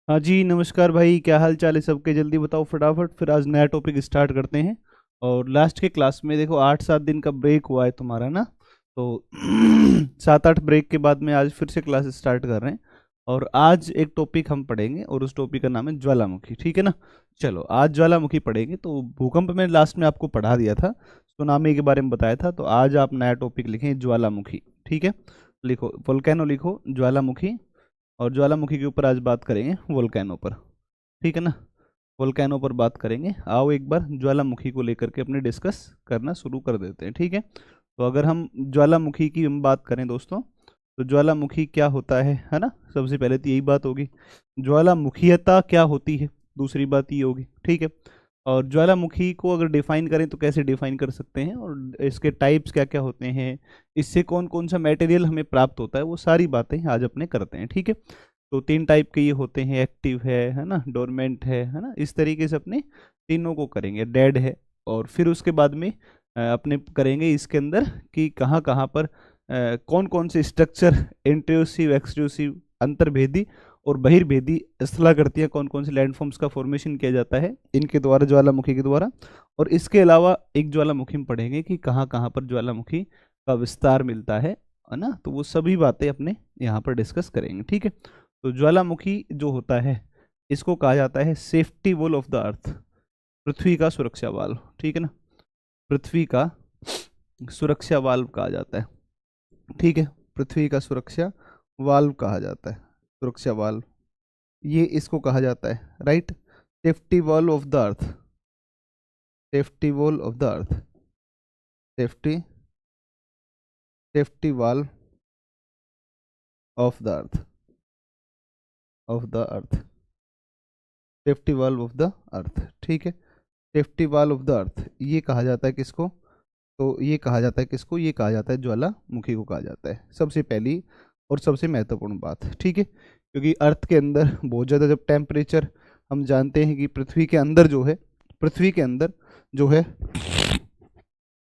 हाँ जी, नमस्कार भाई। क्या हाल चाल है सबके? जल्दी बताओ फटाफट, फिर आज नया टॉपिक स्टार्ट करते हैं। और लास्ट के क्लास में देखो 8-7 दिन का ब्रेक हुआ है तुम्हारा ना, तो 7-8 ब्रेक के बाद में आज फिर से क्लास स्टार्ट कर रहे हैं। और आज एक टॉपिक हम पढ़ेंगे और उस टॉपिक का नाम है ज्वालामुखी। ठीक है ना? चलो आज ज्वालामुखी पढ़ेंगे। तो भूकंप में लास्ट में आपको पढ़ा दिया था, सुनामी के बारे में बताया था। तो आज आप नया टॉपिक लिखें ज्वालामुखी। ठीक है? लिखो वोल्केनो, लिखो ज्वालामुखी। और ज्वालामुखी के ऊपर आज बात करेंगे वोल्केनो पर। ठीक है ना? वोल्केनो पर बात करेंगे। आओ एक बार ज्वालामुखी को लेकर के अपने डिस्कस करना शुरू कर देते हैं। ठीक है? तो अगर हम ज्वालामुखी की हम बात करें दोस्तों, तो ज्वालामुखी क्या होता है ना? सबसे पहले तो यही बात होगी, ज्वालामुखीयता क्या होती है, दूसरी बात ये होगी। ठीक है? और ज्वालामुखी को अगर डिफाइन करें तो कैसे डिफाइन कर सकते हैं, और इसके टाइप्स क्या क्या होते हैं, इससे कौन कौन सा मटेरियल हमें प्राप्त होता है, वो सारी बातें आज अपने करते हैं। ठीक है? तो 3 टाइप के ये होते हैं, एक्टिव है ना, डोरमेंट है ना, इस तरीके से अपने तीनों को करेंगे, डेड है। और फिर उसके बाद में अपने करेंगे इसके अंदर कि कहाँ कहाँ पर कौन कौन से स्ट्रक्चर इंट्रूसिव, एक्सट्रूसिव, अंतर्भेदी और बहिर्भेदी स्थलाकृतियाँ, कौन कौन से लैंडफॉर्म्स का फॉर्मेशन किया जाता है इनके द्वारा, ज्वालामुखी के द्वारा। और इसके अलावा एक ज्वालामुखी में पढ़ेंगे कि कहाँ कहाँ पर ज्वालामुखी का विस्तार मिलता है ना। तो वो सभी बातें अपने यहाँ पर डिस्कस करेंगे। ठीक है? तो ज्वालामुखी जो होता है, इसको कहा जाता है safety wall of the earth, पृथ्वी का सुरक्षा वाल्व। ठीक है ना? पृथ्वी का सुरक्षा वाल्व कहा जाता है। ठीक है? पृथ्वी का सुरक्षा वाल्व कहा जाता है, सुरक्षा वाल्व, ये इसको कहा जाता है। Right? Safety wall of the earth, safety wall of the earth, safety safety valve of the earth, of the earth, safety valve of the अर्थ। ठीक है? Safety valve of the earth ये कहा जाता है किसको? तो ये कहा जाता है किसको? ये कहा जाता है ज्वालामुखी को कहा जाता है, सबसे पहली और सबसे महत्वपूर्ण बात। ठीक है? क्योंकि अर्थ के अंदर बहुत ज़्यादा जब टेम्परेचर, हम जानते हैं कि पृथ्वी के अंदर जो है, पृथ्वी के अंदर जो है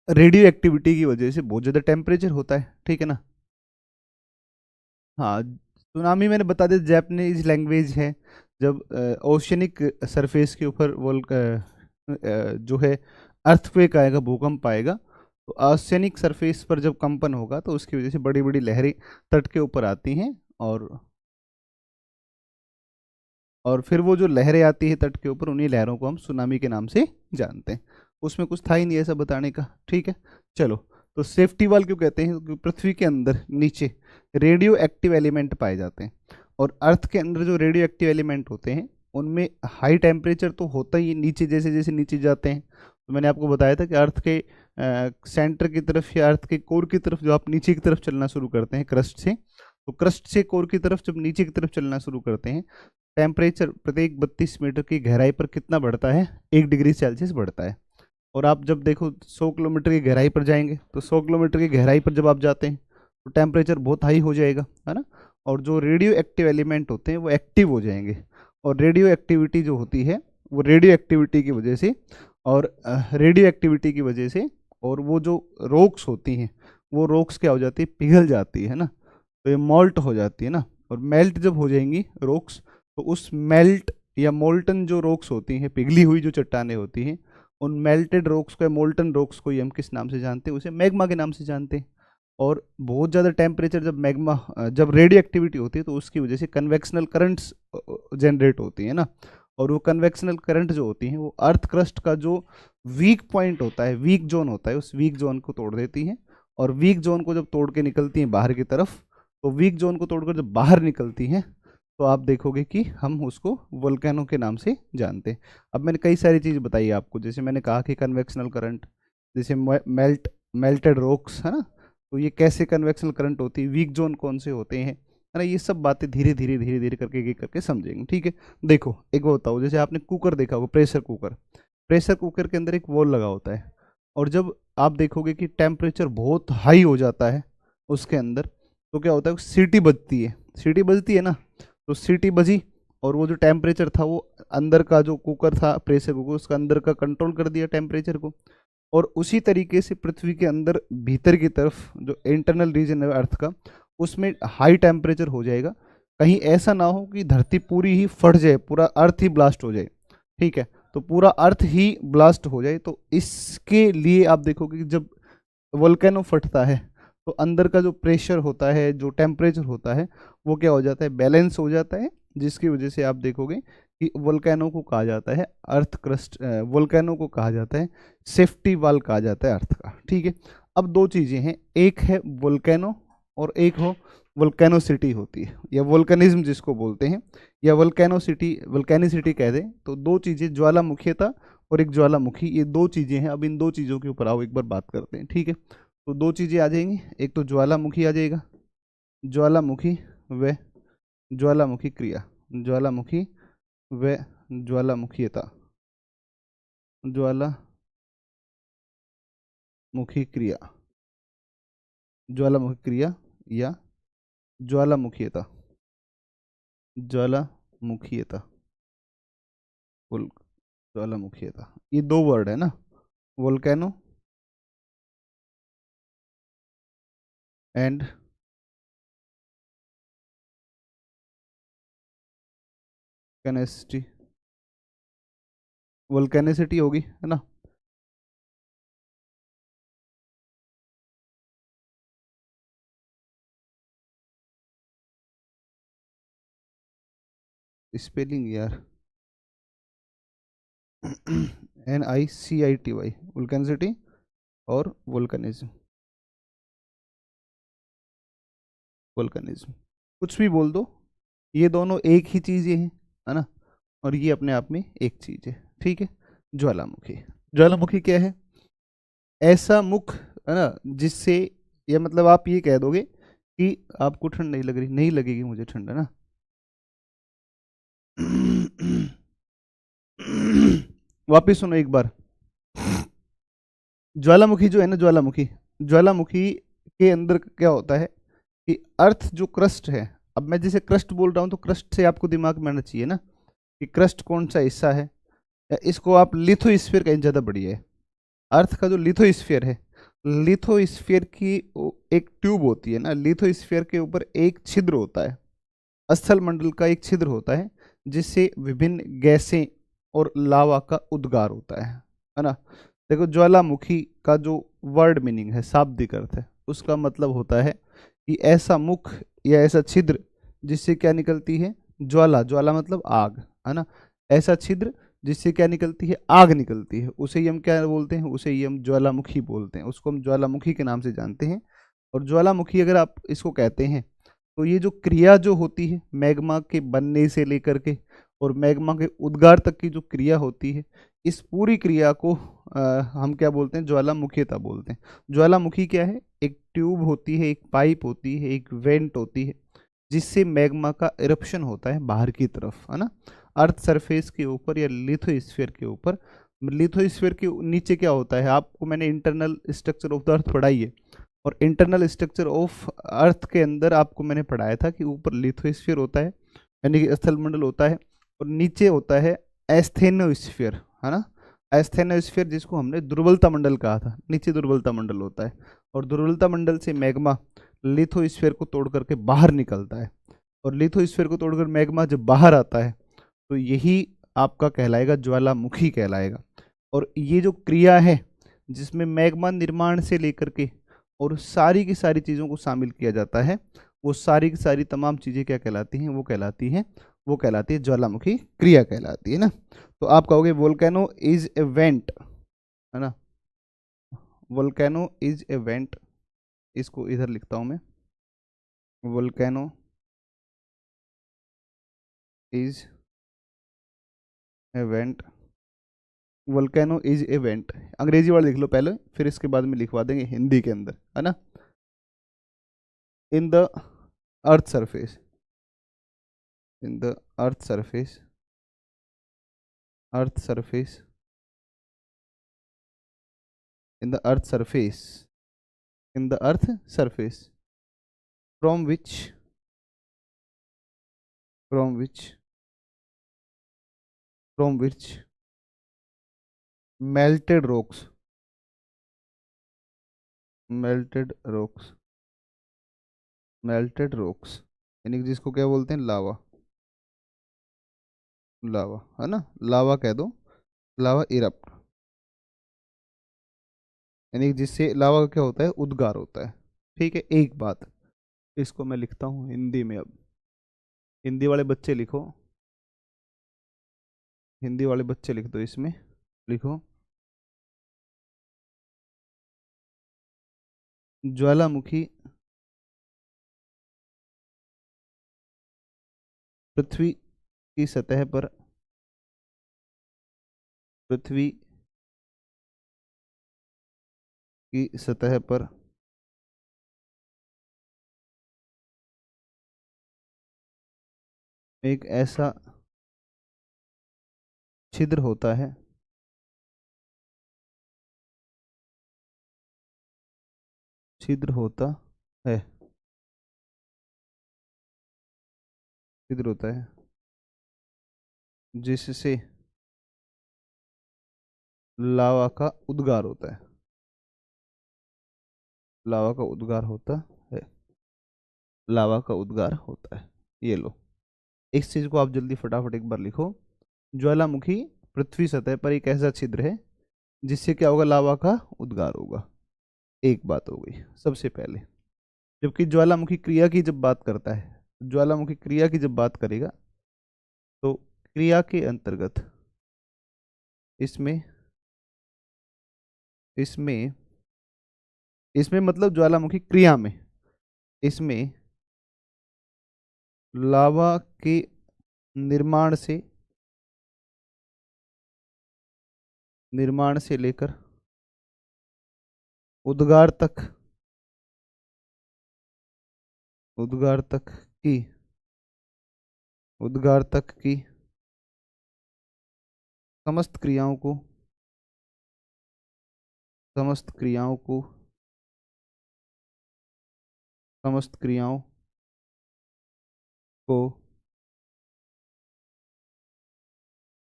रेडियो एक्टिविटी की वजह से बहुत ज़्यादा टेम्परेचर होता है। ठीक है ना? हाँ, सुनामी मैंने बता दिया, जापानीज लैंग्वेज है। जब ओशनिक सरफेस के ऊपर जो है अर्थक्वेक आएगा, भूकंप आएगा, तो ओशनिक सरफेस पर जब कंपन होगा तो उसकी वजह से बड़ी बड़ी लहरें तट के ऊपर आती हैं। और फिर वो जो लहरें आती है तट के ऊपर, उन्हीं लहरों को हम सुनामी के नाम से जानते हैं। उसमें कुछ था ही नहीं ऐसा बताने का। ठीक है? चलो, तो सेफ्टी वाल क्यों कहते हैं? क्योंकि पृथ्वी के अंदर नीचे रेडियो एक्टिव एलिमेंट पाए जाते हैं। और अर्थ के अंदर जो रेडियो एक्टिव एलिमेंट होते हैं, उनमें हाई टेम्परेचर तो होता ही, नीचे जैसे जैसे नीचे जाते हैं। तो मैंने आपको बताया था कि अर्थ के सेंटर की तरफ या अर्थ के कोर की तरफ जो आप नीचे की तरफ चलना शुरू करते हैं क्रस्ट से, तो क्रस्ट से कोर की तरफ जब नीचे की तरफ चलना शुरू करते हैं, टेम्परेचर प्रत्येक 32 मीटर की गहराई पर कितना बढ़ता है? 1 डिग्री सेल्सियस बढ़ता है। और आप जब देखो 100 किलोमीटर की गहराई पर जाएंगे, तो 100 किलोमीटर की गहराई पर जब आप जाते हैं तो टेम्परेचर बहुत हाई हो जाएगा, है ना। और जो रेडियो एक्टिव एलिमेंट होते हैं वो एक्टिव हो जाएंगे। और रेडियो एक्टिविटी जो होती है, वो रेडियो एक्टिविटी की वजह से, और रेडियो एक्टिविटी की वजह से, और वो जो रॉक्स होती हैं, वो रॉक्स क्या हो जाती है? पिघल जाती है ना। तो ये मॉल्ट हो जाती है ना। और मेल्ट जब हो जाएंगी रॉक्स, तो उस मेल्ट या मोल्टन जो रॉक्स होती हैं, पिघली हुई जो चट्टानें होती हैं, उन मेल्टेड रॉक्स को या मोल्टन रॉक्स को ही हम किस नाम से जानते हैं? उसे मैग्मा के नाम से जानते हैं। और बहुत ज़्यादा टेम्परेचर जब मैग्मा, जब रेडियो एक्टिविटी होती है, तो उसकी वजह से कन्वेक्शनल करंट्स जनरेट होती है ना। और वो कन्वेक्शनल करंट जो होती हैं, वो अर्थ क्रस्ट का जो वीक पॉइंट होता है, वीक जोन होता है, उस वीक जोन को तोड़ देती हैं। और वीक जोन को जब तोड़ के निकलती हैं बाहर की तरफ, तो वीक जोन को तोड़कर जब बाहर निकलती हैं, तो आप देखोगे कि हम उसको वोल्केनो के नाम से जानते हैं। अब मैंने कई सारी चीज़ बताई आपको, जैसे मैंने कहा कि कन्वेक्शनल करंट, जैसे मेल्टेड रॉक्स, है ना। तो ये कैसे कन्वेक्शनल करंट होती है, वीक जोन कौन से होते हैं, है ना। ये सब बातें धीरे धीरे धीरे धीरे करके एक एक करके समझेंगे। ठीक है? देखो एक वो बताओ, जैसे आपने कुकर देखा होगा, प्रेशर कुकर, प्रेशर कुकर के अंदर एक वॉल लगा होता है। और जब आप देखोगे कि टेम्परेचर बहुत हाई हो जाता है उसके अंदर, तो क्या होता है? सीटी बजती है, सीटी बजती है ना। तो सीटी बजी, और वो जो टेम्परेचर था, वो अंदर का जो कुकर था, प्रेशर कुकर, उसका अंदर का कंट्रोल कर दिया टेम्परेचर को। और उसी तरीके से पृथ्वी के अंदर भीतर की तरफ जो इंटरनल रीजन है अर्थ का, उसमें हाई टेम्परेचर हो जाएगा। कहीं ऐसा ना हो कि धरती पूरी ही फट जाए, पूरा अर्थ ही ब्लास्ट हो जाए, ठीक है, तो पूरा अर्थ ही ब्लास्ट हो जाए, तो इसके लिए आप देखोगे कि जब वोल्केनो फटता है तो अंदर का जो प्रेशर होता है, जो टेम्परेचर होता है, वो क्या हो जाता है, बैलेंस हो जाता है, जिसकी वजह से आप देखोगे कि वोल्केनो को कहा जाता है अर्थ क्रस्ट, वोल्केनो को कहा जाता है सेफ्टी वाल कहा जाता है अर्थ का, ठीक है। अब दो चीज़ें हैं, एक है वोल्केनो और एक हो वोल्केनोसिटी होती है, या वोल्केनिज्म जिसको बोलते हैं, या वोल्केनोसिटी, वोल्केनिसिटी कह दें, तो दो चीज़ें, ज्वालामुखीता और एक ज्वालामुखी, ये दो चीज़ें हैं। अब इन दो चीज़ों के ऊपर आओ एक बार बात करते हैं, ठीक है। तो दो चीज़ें आ जाएंगी, एक तो ज्वालामुखी आ जाएगा, ज्वालामुखी व ज्वालामुखी क्रिया, ज्वालामुखी व ज्वालामुखीयता, ज्वालामुखी क्रिया, ज्वालामुखी क्रिया या ज्वालामुखीयता, ज्वालामुखीयता, बोल, ज्वालामुखीयता, ये दो वर्ड है ना, वोल्केनो एंड कैनेसिटी, वोल्केनिसिटी होगी, है ना। स्पेलिंग यार, NICITY, वोल्केनिसिटी और वोल्कनिज्म, वोल्कनिज्म, कुछ भी बोल दो, ये दोनों एक ही चीज़ें हैं, है ना, और ये अपने आप में एक चीज़ है, ठीक है। ज्वालामुखी, ज्वालामुखी क्या है, ऐसा मुख, है ना, जिससे, ये मतलब आप ये कह दोगे कि आपको ठंड नहीं लग रही, नहीं लगेगी मुझे ठंड, है ना। वापिस सुनो एक बार, ज्वालामुखी जो है ना, ज्वालामुखी, ज्वालामुखी के अंदर क्या होता है कि अर्थ जो क्रस्ट है, अब मैं जैसे क्रस्ट बोल रहा हूँ तो क्रस्ट से आपको दिमाग में आना चाहिए ना कि क्रस्ट कौन सा हिस्सा है, या इसको आप लिथोस्फीयर कहीं ज़्यादा बढ़िया है। अर्थ का जो लिथोस्फीयर है, लिथोस्फीयर की एक ट्यूब होती है ना, लिथोस्फीयर के ऊपर एक छिद्र होता है, स्थल मंडल का एक छिद्र होता है, जिससे विभिन्न गैसें और लावा का उद्गार होता है ना। देखो, ज्वालामुखी का जो वर्ड मीनिंग है, शाब्दिक अर्थ है, उसका मतलब होता है कि ऐसा मुख या ऐसा छिद्र जिससे क्या निकलती है, ज्वाला, ज्वाला मतलब आग, है ना, ऐसा छिद्र जिससे क्या निकलती है, आग निकलती है, उसे ही हम क्या बोलते हैं, उसे ही हम ज्वालामुखी बोलते हैं, उसको हम ज्वालामुखी के नाम से जानते हैं। और ज्वालामुखी अगर आप इसको कहते हैं, तो ये जो क्रिया जो होती है मैग्मा के बनने से लेकर के और मैग्मा के उद्गार तक की जो क्रिया होती है, इस पूरी क्रिया को हम क्या बोलते हैं, ज्वालामुखीता बोलते हैं। ज्वालामुखी क्या है, एक ट्यूब होती है, एक पाइप होती है, एक वेंट होती है, जिससे मैग्मा का इरप्शन होता है बाहर की तरफ, है ना, अर्थ सरफेस के ऊपर या लिथोस्फीयर के ऊपर। लिथोस्फीयर के नीचे क्या होता है, आपको मैंने इंटरनल स्ट्रक्चर ऑफ द अर्थ पढ़ाई है, और इंटरनल स्ट्रक्चर ऑफ अर्थ के अंदर आपको मैंने पढ़ाया था कि ऊपर लिथोस्फीयर होता है, यानी कि स्थलमंडल होता है, और नीचे होता है एस्थेनोस्फीयर, है ना, एस्थेनोस्फीयर जिसको हमने दुर्बलता मंडल कहा था, नीचे दुर्बलता मंडल होता है, और दुर्बलता मंडल से मैग्मा लिथोस्फीयर को तोड़ करके बाहर निकलता है, और लिथोस्फीयर को तोड़कर मैग्मा जब बाहर आता है तो यही आपका कहलाएगा, ज्वालामुखी कहलाएगा। और ये जो क्रिया है जिसमें मैग्मा निर्माण से लेकर के और सारी की सारी चीज़ों को शामिल किया जाता है, वो सारी की सारी तमाम चीज़ें क्या कहलाती हैं, वो कहलाती हैं, वो कहलाती है ज्वालामुखी क्रिया कहलाती है ना। तो आप कहोगे वोल्केनो इज ए वेंट, है ना, वोल्केनो इज ए वेंट, इसको इधर लिखता हूँ मैं, volcano is a went, volcano is a went, अंग्रेजी वर्ड लिख लो पहले, फिर इसके बाद में लिखवा देंगे हिंदी के अंदर, है ना, इन the earth surface, in the earth surface, earth surface, in the earth surface, in the earth surface, from which, from which, from which melted rocks, melted rocks, melted rocks यानी कि जिसको क्या बोलते हैं, लावा। लावा है ना, लावा कह दो, लावा इरप्ट, यानी कि जिससे लावा का क्या होता है, उद्गार होता है। ठीक है, एक बात, इसको मैं लिखता हूँ हिंदी में अब। हिंदी वाले बच्चे लिखो, हिंदी वाले बच्चे लिख दो इसमें, लिखो ज्वालामुखी पृथ्वी की सतह पर, पृथ्वी की सतह पर एक ऐसा छिद्र होता है, छिद्र होता है, छिद्र होता है जिससे लावा का उद्गार होता है, लावा का उद्गार होता है, लावा का उद्गार होता है। ये लो, इस चीज को आप जल्दी फटाफट एक बार लिखो। ज्वालामुखी पृथ्वी सतह पर एक ऐसा छिद्र है जिससे क्या होगा, लावा का उद्गार होगा। एक बात हो गई सबसे पहले। जबकि ज्वालामुखी क्रिया की जब बात करता है, ज्वालामुखी क्रिया की जब बात करेगा, तो क्रिया के अंतर्गत इसमें इसमें इसमें मतलब ज्वालामुखी क्रिया में, इसमें लावा के निर्माण से, निर्माण से लेकर उद्गार तक, उद्गार तक की, उद्गार तक की समस्त क्रियाओं को, समस्त क्रियाओं को, समस्त क्रियाओं को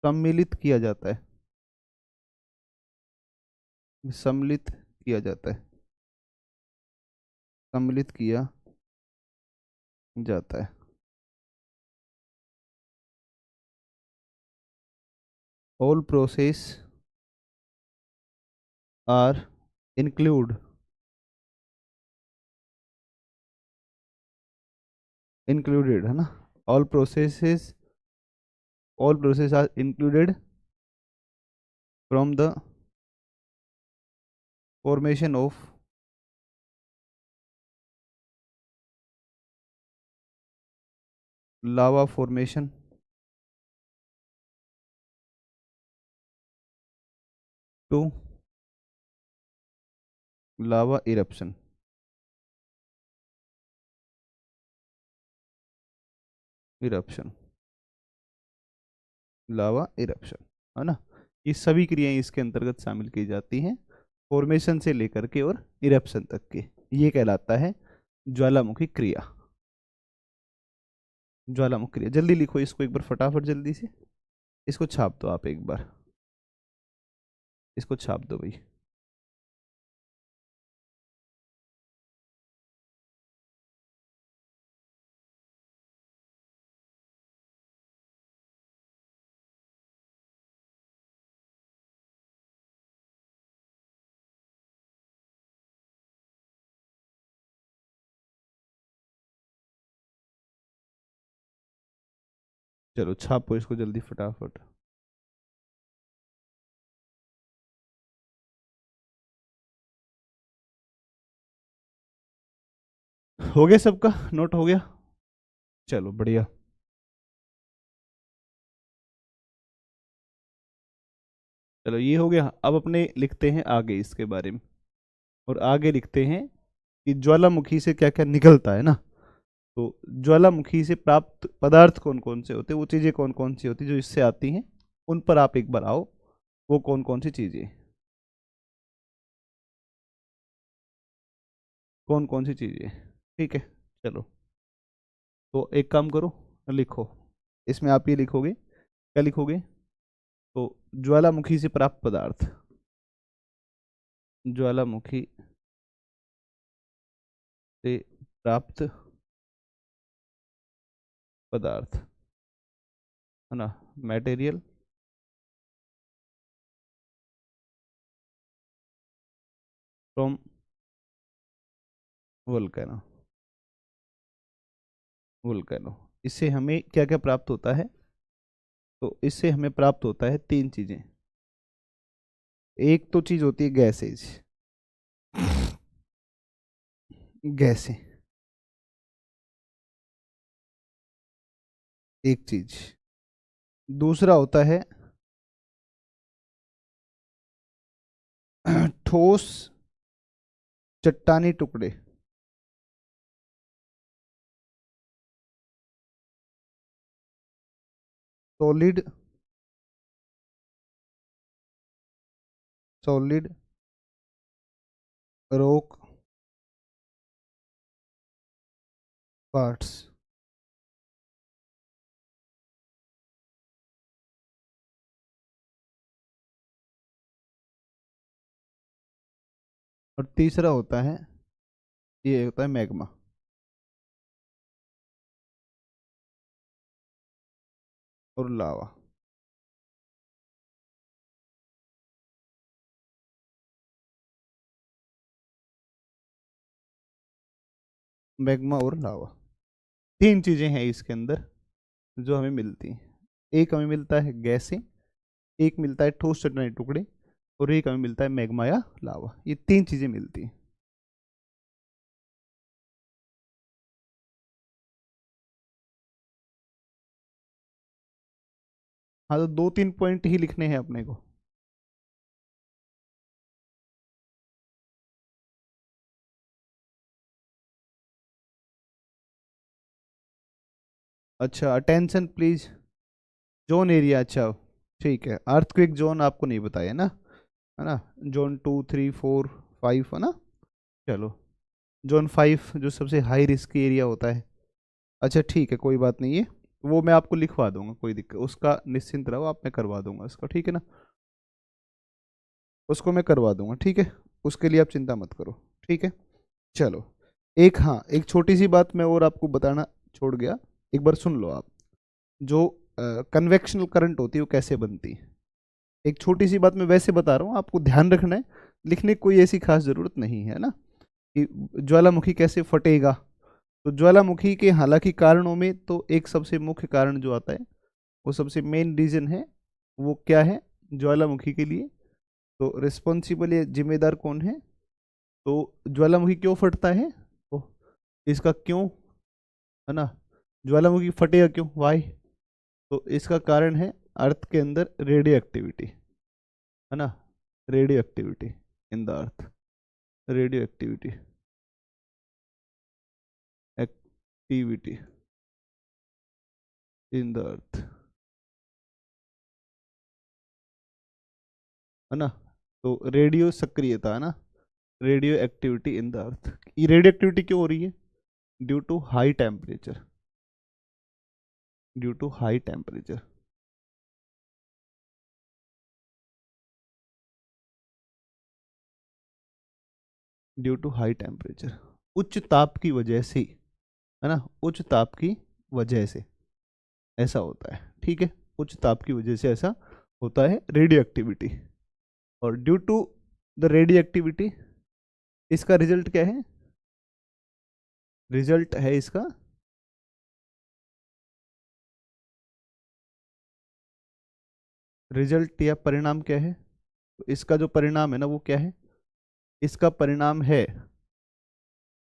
सम्मिलित किया जाता है, सम्मिलित किया जाता है, सम्मिलित किया जाता है। All process are include, included है ना, all processes, all process are included from the formation of lava formation to lava eruption, eruption, lava eruption है ना। ये सभी क्रियाएं इसके अंतर्गत शामिल की जाती हैं, फॉर्मेशन से लेकर के और इरप्शन तक के। ये कहलाता है ज्वालामुखी क्रिया, ज्वालामुखी क्रिया। जल्दी लिखो इसको एक बार फटाफट, जल्दी से इसको छाप दो आप एक बार, इसको छाप दो भाई। चलो छापो इसको जल्दी फटाफट। हो गया सबका, नोट हो गया, चलो बढ़िया। चलो ये हो गया, अब अपने लिखते हैं आगे इसके बारे में, और आगे लिखते हैं कि ज्वालामुखी से क्या क्या निकलता है ना। तो ज्वालामुखी से प्राप्त पदार्थ कौन कौन से होते हैं, वो चीज़ें कौन कौन सी होती हैं जो इससे आती हैं, उन पर आप एक बार आओ। वो कौन कौन सी चीज़ें, कौन कौन सी चीज़ें, ठीक है। चलो तो एक काम करो, लिखो, इसमें आप ये लिखोगे, क्या लिखोगे, तो ज्वालामुखी से प्राप्त पदार्थ, ज्वालामुखी से प्राप्त पदार्थ, है ना, मटेरियल फ्रॉम वोल्केनो, वोल्केनो। इससे हमें क्या क्या प्राप्त होता है? तो इससे हमें प्राप्त होता है तीन चीजें। एक तो चीज होती है गैसेज, गैसें, एक चीज। दूसरा होता है ठोस चट्टानी टुकड़े, सॉलिड, सॉलिड रॉक पार्ट्स। और तीसरा होता है, ये होता है मैग्मा। और लावा। मैग्मा और लावा, तीन चीजें हैं इसके अंदर जो हमें मिलती हैं। एक हमें मिलता है गैसें, एक मिलता है ठोस चट्टानी टुकड़े, और एक हमें मिलता है मैग्मा या लावा। ये तीन चीजें मिलती हैं। हाँ, तो दो तीन पॉइंट ही लिखने हैं अपने को। अच्छा, अटेंशन प्लीज। जोन एरिया, अच्छा ठीक है। अर्थक्वेक जोन आपको नहीं बताया ना, है ना? जोन 2, 3, 4, 5, है ना? चलो, जोन 5 जो सबसे हाई रिस्क एरिया होता है। अच्छा ठीक है, कोई बात नहीं है, वो मैं आपको लिखवा दूंगा, कोई दिक्कत उसका निश्चिंत रहो आप, मैं करवा दूंगा उसका, ठीक है ना? उसको मैं करवा दूंगा, ठीक है। उसके लिए आप चिंता मत करो, ठीक है। चलो, एक, हाँ, एक छोटी सी बात मैं और आपको बताना छोड़ गया, एक बार सुन लो आप। जो कन्वेक्शनल करंट होती है वो कैसे बनती है? एक छोटी सी बात मैं वैसे बता रहा हूँ, आपको ध्यान रखना है, लिखने की कोई ऐसी खास जरूरत नहीं है ना, कि ज्वालामुखी कैसे फटेगा। तो ज्वालामुखी के हालांकि कारणों में तो एक सबसे मुख्य कारण जो आता है, वो सबसे मेन रीजन है, वो क्या है ज्वालामुखी के लिए? तो रिस्पॉन्सिबल या जिम्मेदार कौन है? तो ज्वालामुखी क्यों फटता है, तो इसका क्यों, है ना, ज्वालामुखी फटेगा क्यों, वाई? तो इसका कारण है अर्थ के अंदर रेडियो एक्टिविटी, है ना, radioactivity in the earth, radioactivity, activity in the earth, है ना? तो रेडियो सक्रियता, है ना, radioactivity in the earth. ये रेडियो एक्टिविटी क्यों हो रही है? Due to high temperature, due to high temperature, due to high temperature, उच्च ताप की वजह से, है ना, उच्च ताप की वजह से ऐसा होता है, ठीक है। उच्च ताप की वजह से ऐसा होता है, रेडियो एक्टिविटी। और due to the radioactivity, इसका रिजल्ट क्या है? रिजल्ट है इसका, रिजल्ट या परिणाम क्या है? तो इसका जो परिणाम है ना, वो क्या है? इसका परिणाम है,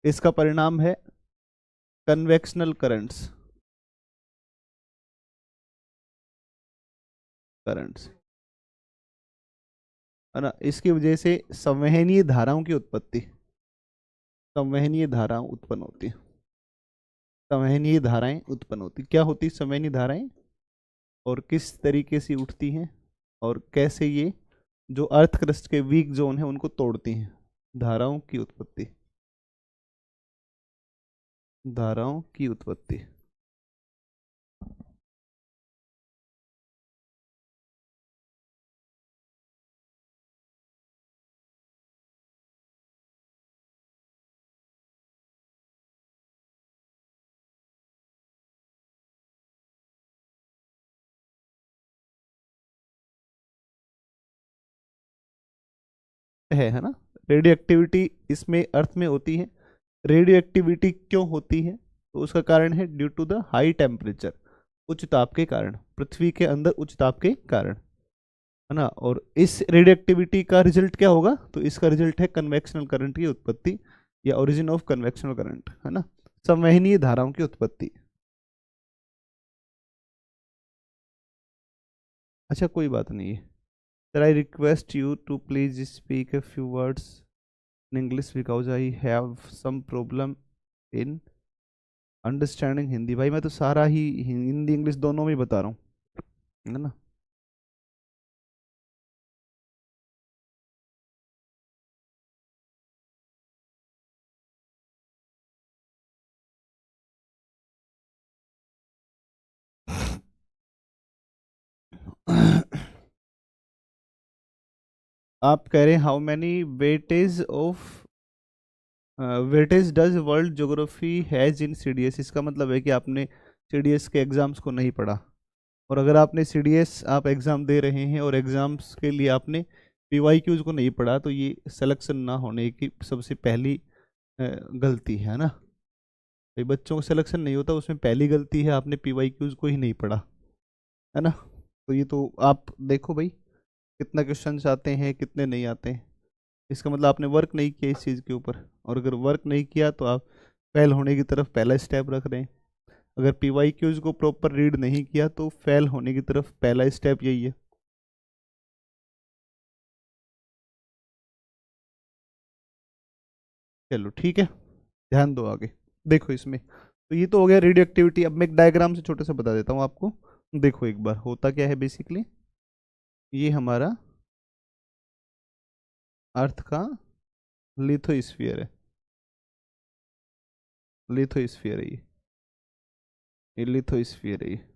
इसका परिणाम है कन्वेक्शनल करंट्स, करंट्स, है ना। इसकी वजह से संवहनीय धाराओं की उत्पत्ति, संवहनीय धाराएं उत्पन्न होती हैं, संवहनीय धाराएं उत्पन्न होती, क्या होती संवहनीय धाराएं, और किस तरीके से उठती हैं, और कैसे ये जो अर्थ क्रस्ट के वीक जोन है उनको तोड़ती हैं, धाराओं की उत्पत्ति, धाराओं की उत्पत्ति। है ना। रेडियो एक्टिविटी इसमें अर्थ में होती है। रेडियो एक्टिविटी क्यों होती है, तो उसका कारण है due to the high temperature, उच्च ताप के कारण, पृथ्वी के अंदर उच्च ताप के कारण, है ना। और इस रेडियो एक्टिविटी का रिजल्ट क्या होगा, तो इसका रिजल्ट है कन्वेक्शनल करंट की उत्पत्ति, या ओरिजिन ऑफ कन्वेक्शनल करंट, है ना, संवहनीय धाराओं की उत्पत्ति। अच्छा कोई बात नहीं है, sir I request you to please speak a few words in English because I have some problem in understanding Hindi. भाई मैं तो सारा ही हिंदी इंग्लिश दोनों में बता रहा हूँ, है ना। आप कह रहे हैं how many weightage of weightage does world geography has in CDS. इसका मतलब है कि आपने सीडीएस के एग्जाम्स को नहीं पढ़ा, और अगर आपने सीडीएस आप एग्ज़ाम दे रहे हैं और एग्ज़ाम्स के लिए आपने पीवाईक्यूज को नहीं पढ़ा, तो ये सिलेक्शन ना होने की सबसे पहली गलती है ना। भाई बच्चों को सिलेक्शन नहीं होता, उसमें पहली गलती है आपने पीवाईक्यूज को ही नहीं पढ़ा, है ना। तो ये तो आप देखो भाई कितना क्वेश्चन आते हैं कितने नहीं आते हैं, इसका मतलब आपने वर्क नहीं किया इस चीज़ के ऊपर, और अगर वर्क नहीं किया तो आप फेल होने की तरफ पहला स्टेप रख रहे हैं। अगर पीवाईक्यूज को प्रॉपर रीड नहीं किया तो फेल होने की तरफ पहला स्टेप यही है। चलो ठीक है, ध्यान दो आगे। देखो इसमें तो ये तो हो गया रेडियो एक्टिविटी। अब मैं एक डायग्राम से छोटे से बता देता हूँ आपको। देखो एक बार होता क्या है बेसिकली, ये हमारा अर्थ का लिथोस्फीयर है, लिथोस्फीयर है ये लिथोस्फीयर है ये।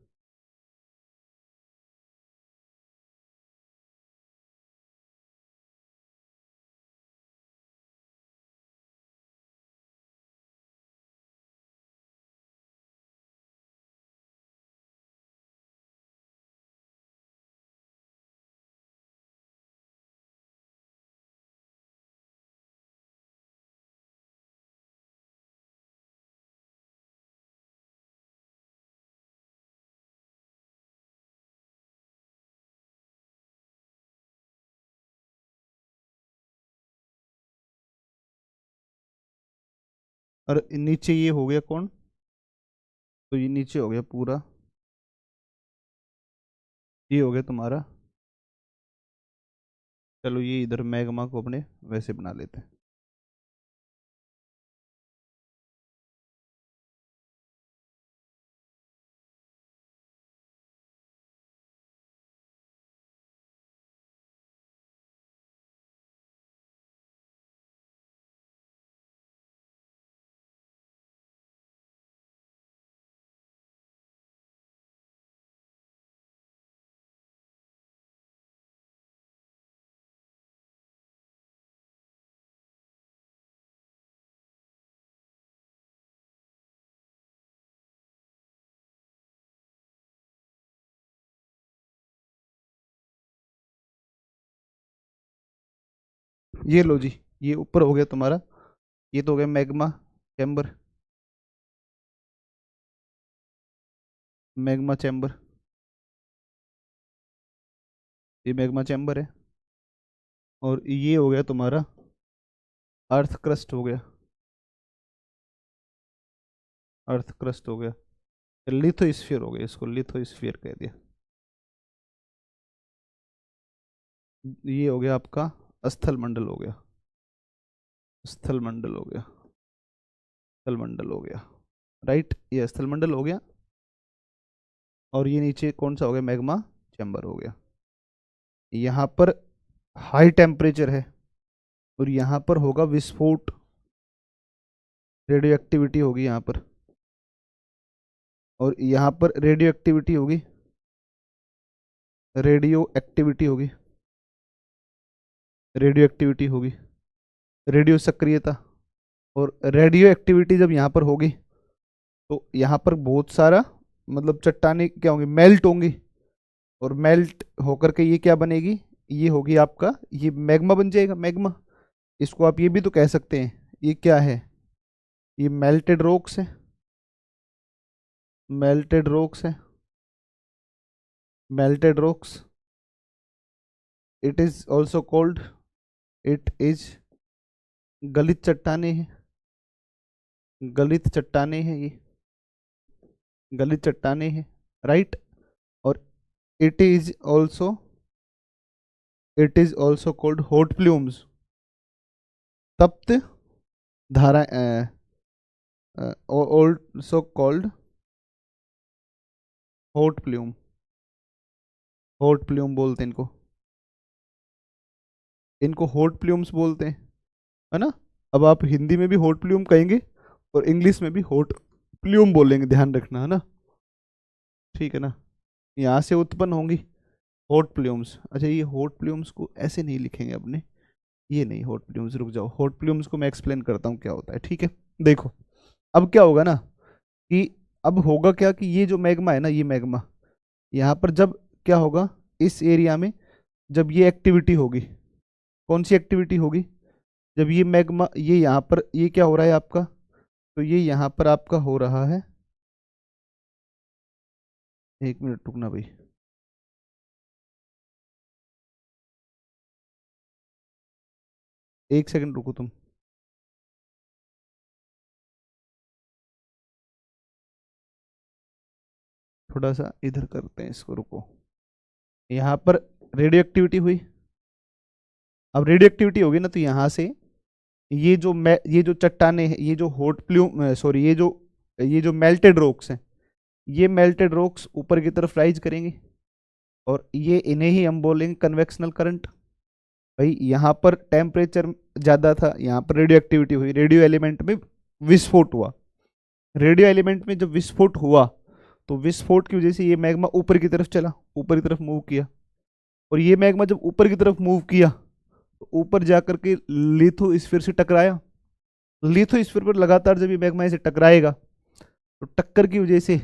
और नीचे ये हो गया कौन, तो ये नीचे हो गया पूरा, ये हो गया तुम्हारा। चलो ये इधर मैग्मा को अपने वैसे बना लेते हैं। ये लो जी, ये ऊपर हो गया तुम्हारा, ये तो हो गया मैग्मा चैम्बर, मैग्मा चैम्बर, ये मैग्मा चैम्बर है। और ये हो गया तुम्हारा अर्थ क्रस्ट हो गया, अर्थ क्रस्ट हो गया, लिथोस्फीयर हो गया, इसको लिथोस्फीयर कह दिया। ये हो गया आपका स्थल मंडल हो गया, स्थल मंडल हो गया, स्थल मंडल हो गया, राइट, ये स्थल मंडल हो गया। और ये नीचे कौन सा हो गया, मैग्मा चैम्बर हो गया। यहाँ पर हाई टेम्परेचर है और यहाँ पर होगा विस्फोट, रेडियो एक्टिविटी होगी यहाँ पर, और यहाँ पर रेडियो एक्टिविटी होगी, रेडियो एक्टिविटी होगी, रेडियो एक्टिविटी होगी, रेडियो सक्रियता। और रेडियो एक्टिविटी जब यहाँ पर होगी तो यहाँ पर बहुत सारा मतलब चट्टाने क्या होंगी, मेल्ट होंगी, और मेल्ट होकर के ये क्या बनेगी, ये होगी आपका, ये मैग्मा बन जाएगा, मैग्मा। इसको आप ये भी तो कह सकते हैं, ये क्या है, ये मेल्टेड रॉक्स है, मेल्टेड रॉक्स है, melted rocks. It is also called, it is गलित चट्टाने हैं, गलित चट्टाने हैं ये, गलित चट्टाने हैं, राइट। और it is also, it is also called hot plumes, तप्त धारा, also called hot plume, hot plume बोलते हैं इनको, इनको हॉट प्लूम्स बोलते हैं, है ना। अब आप हिंदी में भी हॉट प्लूम कहेंगे और इंग्लिश में भी हॉट प्लूम बोलेंगे, ध्यान रखना, है ना, ठीक है ना। यहाँ से उत्पन्न होंगी हॉट प्लूम्स। अच्छा, ये हॉट प्लूम्स को ऐसे नहीं लिखेंगे अपने, ये नहीं हॉट प्लूम्स, रुक जाओ, हॉट प्लूम्स को मैं एक्सप्लेन करता हूँ क्या होता है, ठीक है। देखो, अब क्या होगा ना कि अब होगा क्या कि ये जो मैग्मा है ना, ये मैग्मा यहाँ पर जब क्या होगा, इस एरिया में जब ये एक्टिविटी होगी, कौन सी एक्टिविटी होगी, जब ये मैग्मा, ये यहाँ पर ये क्या हो रहा है आपका, तो ये यहाँ पर आपका हो रहा है, एक मिनट रुकना भाई, एक सेकंड रुको तुम, थोड़ा सा इधर करते हैं इसको, रुको। यहाँ पर रेडियो एक्टिविटी हुई, अब रेडियो एक्टिविटी होगी ना, तो यहाँ से ये जो चट्टाने हैं, ये जो हॉट प्लूम, सॉरी, ये जो मेल्टेड रॉक्स हैं, ये मेल्टेड रॉक्स ऊपर की तरफ राइज करेंगे, और ये इन्हें ही हम बोलेंगे कन्वेक्शनल करंट। भाई यहाँ पर टेम्परेचर ज़्यादा था, यहाँ पर रेडियो एक्टिविटी हुई, रेडियो एलिमेंट में विस्फोट हुआ, रेडियो एलिमेंट में जब विस्फोट हुआ, तो विस्फोट की वजह से ये मैग्मा ऊपर की तरफ चला, ऊपर की तरफ मूव किया, और ये मैग्मा जब ऊपर की तरफ मूव किया, तो ऊपर जाकर के लिथोस्फीयर से टकराया, लिथोस्फीयर पर लगातार जब ये मैग्मा से टकराएगा, तो टक्कर की वजह से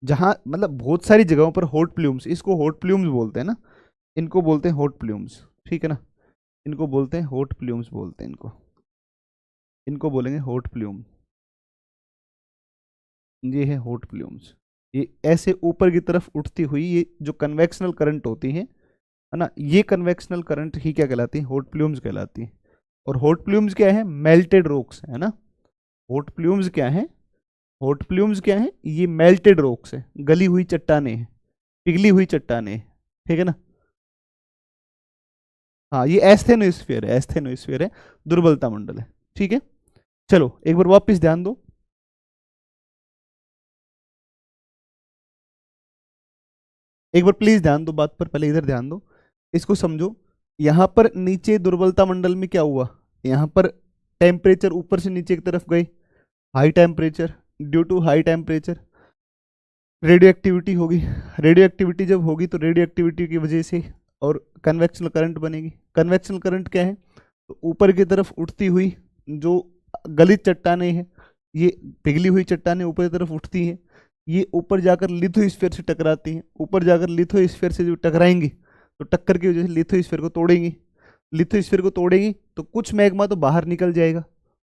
जहां मतलब बहुत सारी जगहों पर हॉट प्लूम्स, इसको हॉट प्लूम्स बोलते हैं ना, इनको बोलते हैं हॉट प्लूम्स, ठीक है ना, इनको बोलते हैं हॉट प्लूम्स बोलते हैं इनको, इनको बोलेंगे हॉट प्लूम, ये है हॉट प्लूम्स। ये ऐसे ऊपर की तरफ उठती हुई ये जो कन्वेक्शनल करंट होती है ना, ये कन्वेक्शनल करंट ही क्या कहलाती है, हॉट प्लूम्स कहलाती है। और हॉट प्लूम्स क्या है, मेल्टेड रॉक्स है ना, हॉट प्लूम्स क्या है, हॉट प्लूम्स क्या है, ये मेल्टेड रॉक्स है, गली हुई चट्टाने हैं, पिघली हुई चट्टाने हैं, ठीक है ना। हाँ, ये एस्थेनोस्फीयर है, एस्थेनोस्फीयर है, दुर्बलता मंडल है, ठीक है। चलो एक बार वापस ध्यान दो, एक बार प्लीज ध्यान दो बात पर, पहले इधर ध्यान दो, इसको समझो। यहां पर नीचे दुर्बलता मंडल में क्या हुआ, यहां पर टेम्परेचर ऊपर से नीचे की तरफ गए, high temperature, due to high temperature radioactivity होगी, रेडियो एक्टिविटी जब होगी तो रेडियो एक्टिविटी की वजह से और कन्वेक्शनल करंट बनेगी। कन्वेक्शनल करंट क्या है, तो ऊपर की तरफ उठती हुई जो गलित चट्टाने हैं, ये पिघली हुई चट्टाने ऊपर की तरफ उठती हैं, ये ऊपर जाकर लिथोस्फीयर से टकराती हैं, ऊपर जाकर लिथोस्फीयर से जो टकराएंगी, तो टक्कर की वजह से लिथोस्फीयर को तोड़ेंगी, लिथोस्फीयर को तोड़ेंगी तो कुछ मैग्मा तो बाहर निकल जाएगा,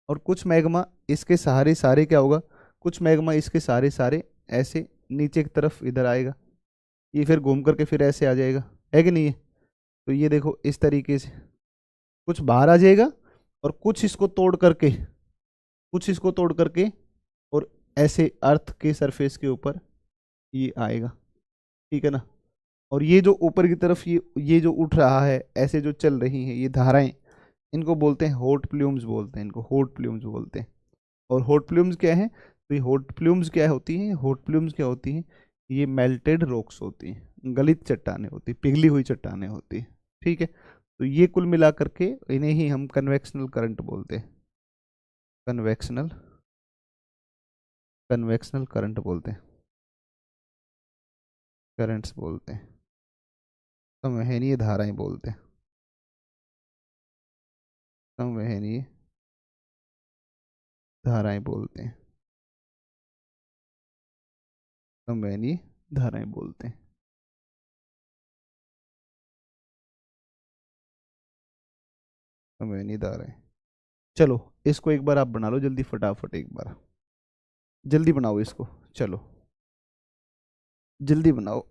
और कुछ मैग्मा इसके सहारे सारे क्या होगा, कुछ मैग्मा इसके सहारे सारे ऐसे नीचे की तरफ इधर आएगा, ये फिर घूम करके फिर ऐसे आ जाएगा, है कि नहीं है। तो ये देखो इस तरीके से कुछ बाहर आ जाएगा, और कुछ इसको तोड़ करके, कुछ इसको तोड़ करके और ऐसे अर्थ के सरफेस के ऊपर ये आएगा, ठीक है ना। और ये जो ऊपर की तरफ ये जो उठ रहा है, ऐसे जो चल रही हैं ये धाराएं, इनको बोलते हैं हॉट प्लूम्स बोलते हैं, इनको हॉट प्लूम्स बोलते हैं। और हॉट प्लूम्स क्या है, तो ये हॉट प्लूम्स क्या होती हैं, हॉट प्लूम्स क्या होती हैं, ये मेल्टेड रॉक्स होती हैं, गलित चट्टाने होती, पिघली हुई चट्टाने होती, ठीक है। तो ये कुल मिला करके इन्हें ही हम कन्वेक्शनल करंट बोलते हैं, कन्वेक्शनल, कन्वेक्शनल करंट बोलते हैं, करंट्स बोलते हैं, संवहनीय धाराएं बोलते हैं, संवहनीय धाराएं बोलते हैं, संवहनीय धाराएं बोलते हैं, संवहनीय धाराएं। चलो इसको एक बार आप बना लो जल्दी फटाफट, एक बार जल्दी बनाओ इसको। चलो जल्दी बनाओ।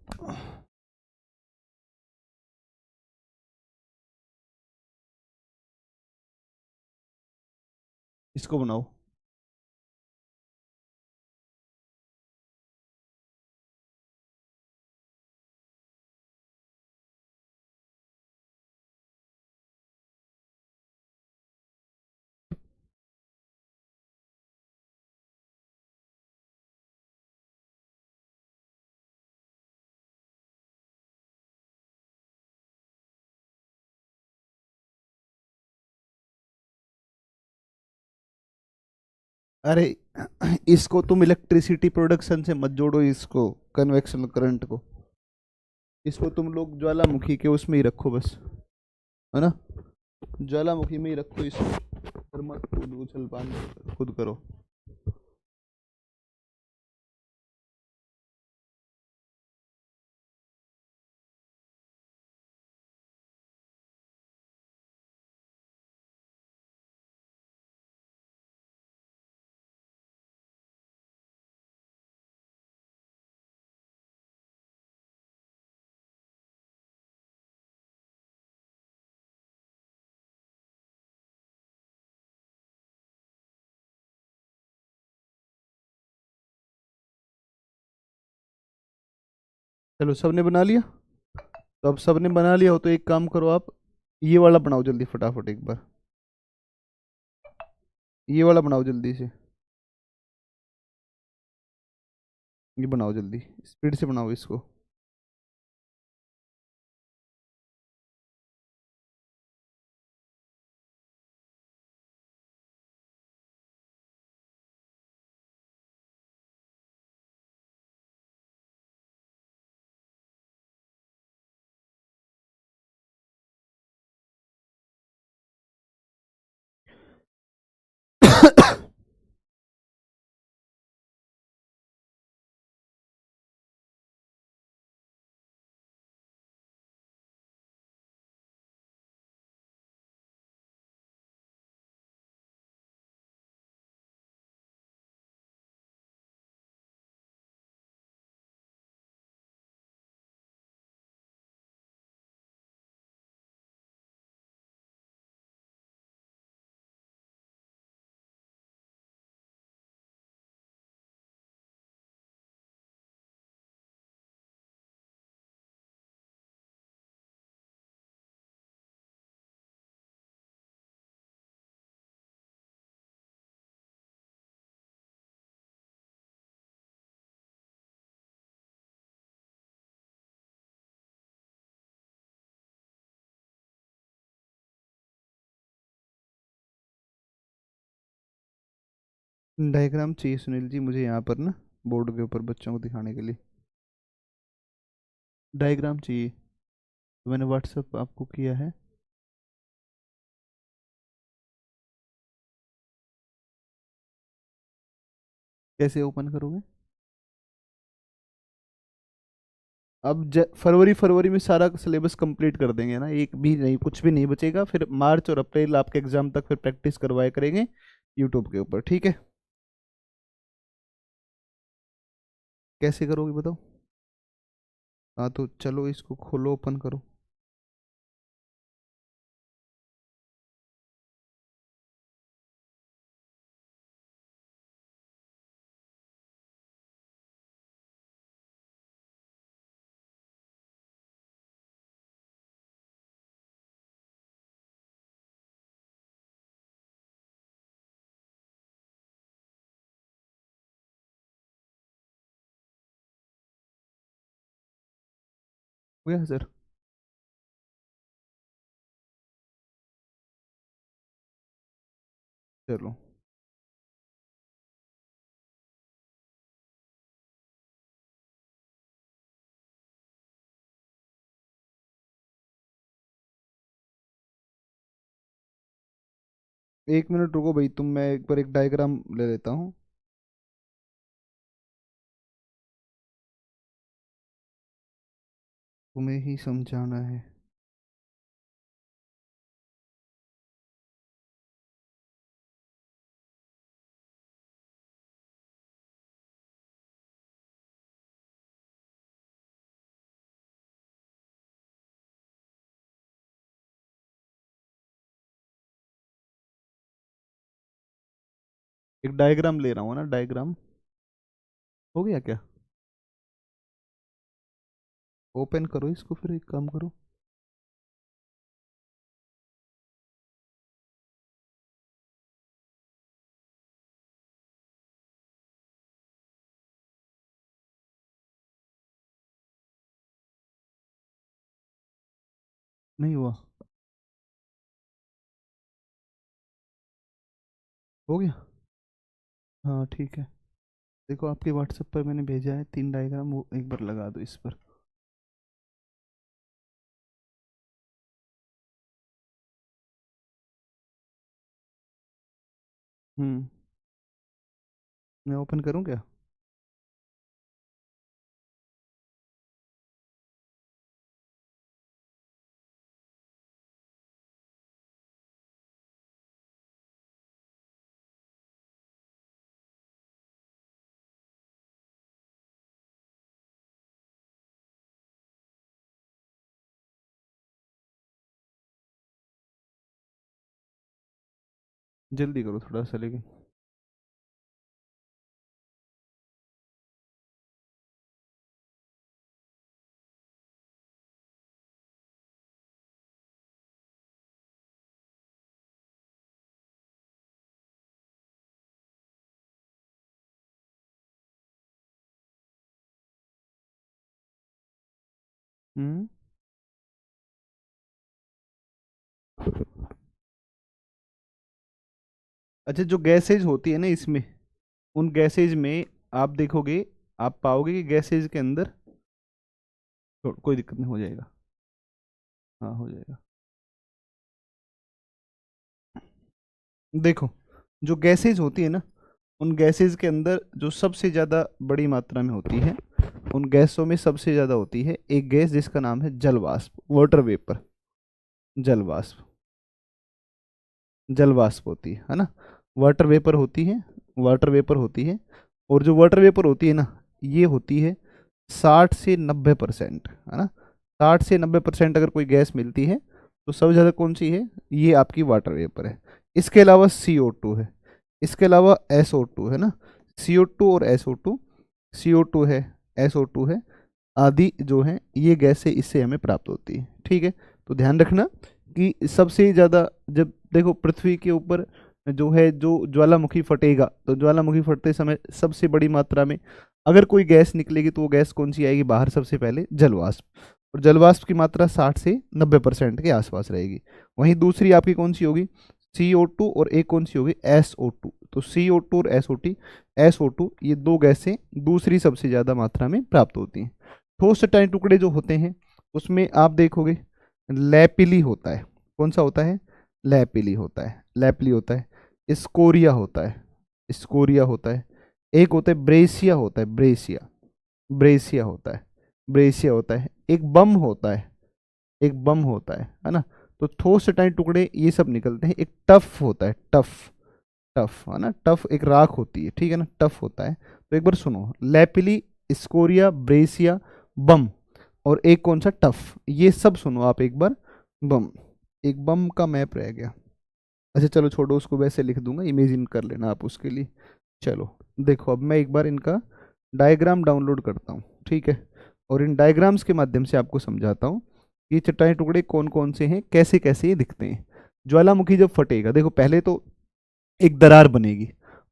इसको बनाओ। अरे इसको तुम इलेक्ट्रिसिटी प्रोडक्शन से मत जोड़ो, इसको कन्वेक्शन करंट को। इसको तुम लोग ज्वालामुखी के उसमें ही रखो बस, है ना। ज्वालामुखी में ही रखो इसको, और मत खुद उछल पान खुद करो। चलो सबने बना लिया। तो अब सबने बना लिया हो तो एक काम करो आप, ये वाला बनाओ जल्दी फटाफट एक बार। ये वाला बनाओ जल्दी से, ये बनाओ जल्दी, स्पीड से बनाओ इसको। डायग्राम चाहिए सुनील जी मुझे यहाँ पर ना, बोर्ड के ऊपर बच्चों को दिखाने के लिए डायग्राम चाहिए। तो मैंने व्हाट्सएप आपको किया है। कैसे ओपन करोगे? अब फरवरी फरवरी में सारा सिलेबस कंप्लीट कर देंगे ना, एक भी नहीं, कुछ भी नहीं बचेगा। फिर मार्च और अप्रैल आपके एग्जाम तक फिर प्रैक्टिस करवाया करेंगे यूट्यूब के ऊपर, ठीक है। कैसे करोगे बताओ? हाँ तो चलो इसको खोलो, ओपन करो। हो गया सर? चलो 1 मिनट रुको भाई तुम, मैं एक बार एक डायग्राम ले लेता हूँ। तुम्हें ही समझाना है। एक डायग्राम ले रहा हूँ ना, डायग्राम हो गया क्या? ओपन करो इसको, फिर एक काम करो। नहीं हुआ? हो गया? हाँ ठीक है। देखो आपके व्हाट्सएप पर मैंने भेजा है 3 डायग्राम, वो एक बार लगा दो इस पर। हम्म। मैं ओपन करूँ क्या? जल्दी करो थोड़ा सा लेकिन। हम्म। अच्छा, जो गैसेज होती है ना इसमें, उन गैसेज में आप देखोगे, आप पाओगे कि गैसेज के अंदर कोई दिक्कत नहीं, हो जाएगा। हाँ हो जाएगा। देखो, जो गैसेज होती है ना, उन गैसेज के अंदर जो सबसे ज़्यादा बड़ी मात्रा में होती है, उन गैसों में सबसे ज़्यादा होती है एक गैस जिसका नाम है जल वाष्प, वाटर वेपर। जल वाष्प, जल वाष्प होती है ना। वाटर वेपर होती है, वाटर वेपर होती है। और जो वाटर वेपर होती है ना, ये होती है 60 से 90%, है ना। 60 से 90% अगर कोई गैस मिलती है तो सबसे ज़्यादा कौन सी है? ये आपकी वाटर वेपर है। इसके अलावा CO2 है, इसके अलावा SO2 है ना। CO2 और SO2, CO2 है, SO2 है, आदि जो है ये गैसें इससे हमें प्राप्त होती है। ठीक है, तो ध्यान रखना कि सबसे ज़्यादा, जब देखो पृथ्वी के ऊपर जो है, जो ज्वालामुखी फटेगा तो ज्वालामुखी फटते समय सबसे बड़ी मात्रा में अगर कोई गैस निकलेगी तो वो गैस कौन सी आएगी बाहर? सबसे पहले जलवाष्प। और जलवाष्प की मात्रा 60 से 90% के आसपास रहेगी। वहीं दूसरी आपकी कौन सी होगी? CO2, और एक कौन सी होगी? SO2। तो CO2 और SO2 ये दो गैसें दूसरी सबसे ज़्यादा मात्रा में प्राप्त होती हैं। ठोस चट्टानी टुकड़े जो होते हैं उसमें आप देखोगे लैपिली होता है। कौन सा होता है? लैपिली होता है, लैपिली होता है। स्कोरिया होता है, स्कोरिया होता है। एक होता है ब्रेसिया, होता है ब्रेसिया, ब्रेसिया होता है, ब्रेसिया होता है। एक बम होता है, एक बम होता है ना। तो ठोस चट्टानी टुकड़े ये सब निकलते हैं। एक टफ होता है, टफ, टफ है ना, टफ एक राख होती है, ठीक है ना, टफ होता है। तो एक बार सुनो, लैपिली, स्कोरिया, ब्रेसिया, बम, और एक कौन सा? टफ। ये सब सुनो आप एक बार। बम, एक बम का मैप रह गया। अच्छा चलो छोड़ो उसको, वैसे लिख दूंगा, इमेजिन कर लेना आप उसके लिए। चलो देखो, अब मैं एक बार इनका डायग्राम डाउनलोड करता हूँ, ठीक है। और इन डायग्राम्स के माध्यम से आपको समझाता हूँ कि चट्टानी टुकड़े कौन कौन से हैं, कैसे कैसे ये दिखते हैं। ज्वालामुखी जब फटेगा, देखो पहले तो एक दरार बनेगी,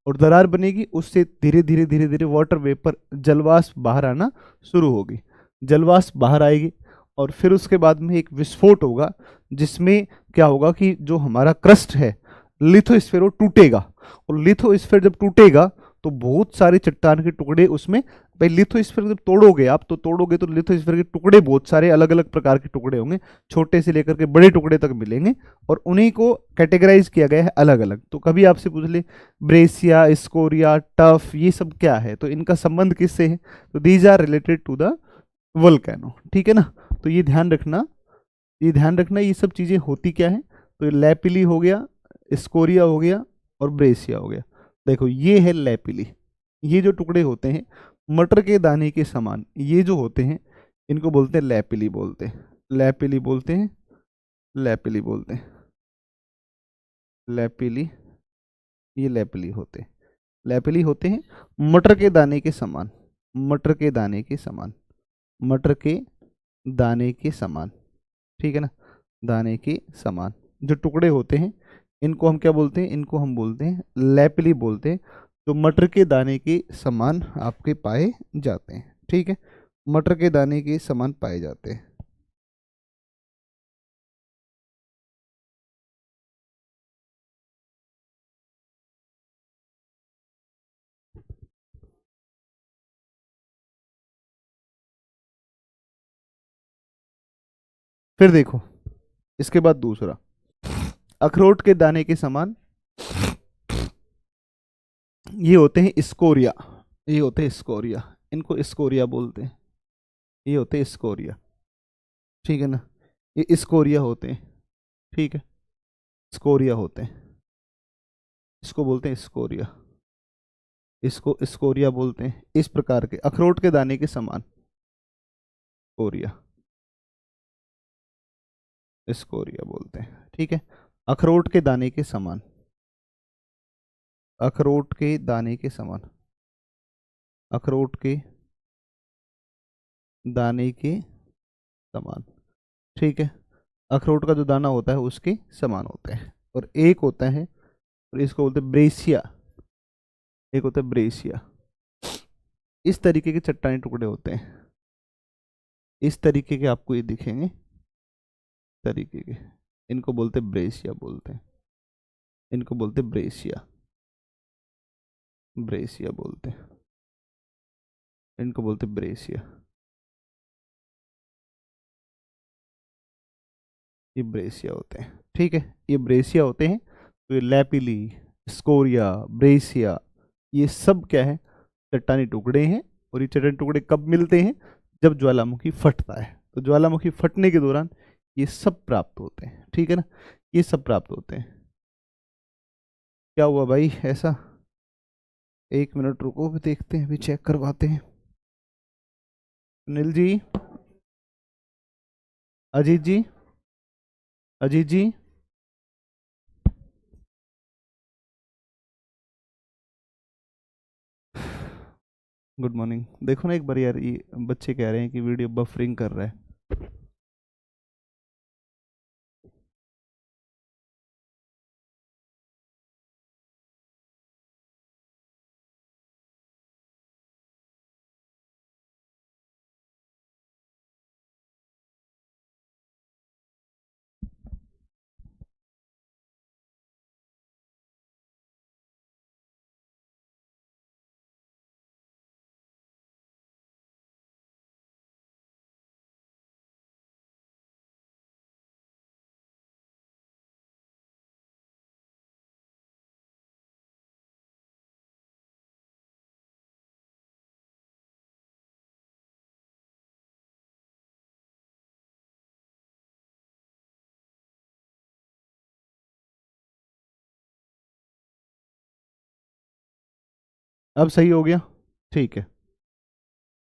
और दरार बनेगी उससे धीरे धीरे धीरे धीरे वाटर वेपर, जलवाष्प बाहर आना शुरू होगी। जलवाष्प बाहर आएगी और फिर उसके बाद में एक विस्फोट होगा, जिसमें क्या होगा कि जो हमारा क्रस्ट है, लिथोस्फीयर, वो टूटेगा। और लिथोस्फीयर जब टूटेगा तो बहुत सारे चट्टान के टुकड़े उसमें, भाई लिथोस्फीयर जब तोड़ोगे आप, तो तोड़ोगे तो लिथोस्फीयर के टुकड़े बहुत सारे अलग अलग प्रकार के टुकड़े होंगे, छोटे से लेकर के बड़े टुकड़े तक मिलेंगे। और उन्हीं को कैटेगराइज किया गया है अलग अलग। तो कभी आपसे पूछ ले ब्रेसिया, स्कोरिया, टफ, ये सब क्या है, तो इनका संबंध किससे है? तो these are related to the volcano, ठीक है ना। तो ये ध्यान रखना, ये ध्यान रखना ये सब चीज़ें होती क्या है। तो लैपिली हो गया, स्कोरिया हो गया, और ब्रेसिया हो गया। देखो ये है लैपिली, ये जो टुकड़े होते हैं मटर के दाने के समान, ये जो होते हैं इनको बोलते हैं लैपिली, बोलते हैं लैपिली, बोलते हैं लैपिली, बोलते हैं लैपिली, ये लैपिली होते हैं। लैपिली होते हैं मटर के दाने के समान, मटर के दाने के समान, मटर के दाने के समान, ठीक है ना, दाने के समान जो टुकड़े होते हैं इनको हम क्या बोलते हैं, इनको हम बोलते हैं लैपिली बोलते हैं, जो मटर के दाने के समान आपके पाए जाते हैं, ठीक है, मटर के दाने के समान पाए जाते हैं। फिर देखो इसके बाद दूसरा, अखरोट के दाने के समान, ये होते हैं स्कोरिया, ये होते हैं स्कोरिया, इनको स्कोरिया बोलते हैं, ये होते हैं स्कोरिया, ठीक है ना, ये स्कोरिया होते हैं, ठीक है, स्कोरिया होते हैं, इसको बोलते हैं स्कोरिया, इसको स्कोरिया बोलते हैं, इस प्रकार के अखरोट के दाने के समान, स्कोरिया, स्कोरिया बोलते हैं, ठीक है, अखरोट के दाने के समान, अखरोट के दाने के समान, अखरोट के दाने के समान, ठीक है, अखरोट का जो दाना होता है उसके समान होते हैं। और एक होता है, और इसको बोलते हैं ब्रेसिया, एक होता है ब्रेसिया, इस तरीके के चट्टानी टुकड़े होते हैं, इस तरीके के आपको ये दिखेंगे, तरीके के, इनको बोलते हैं ब्रेसिया बोलते हैं, इनको बोलते हैं ब्रेसिया, ब्रेसिया बोलते हैं, इनको बोलते हैं ब्रेसिया, ये ब्रेसिया होते हैं, ठीक है, ये ब्रेसिया होते हैं। तो ये लैपिली, स्कोरिया, ब्रेसिया, ये सब क्या है, चट्टानी टुकड़े हैं। और ये चट्टानी टुकड़े कब मिलते हैं, जब ज्वालामुखी फटता है, तो ज्वालामुखी फटने के दौरान ये सब प्राप्त होते हैं, ठीक है ना, ये सब प्राप्त होते हैं। क्या हुआ भाई ऐसा, एक मिनट रुको, भी देखते हैं, भी चेक करवाते हैं। सुनील जी, अजीत जी, अजीत जी, गुड मॉर्निंग। देखो ना एक बार यार, ये बच्चे कह रहे हैं कि वीडियो बफरिंग कर रहा है। अब सही हो गया, ठीक है,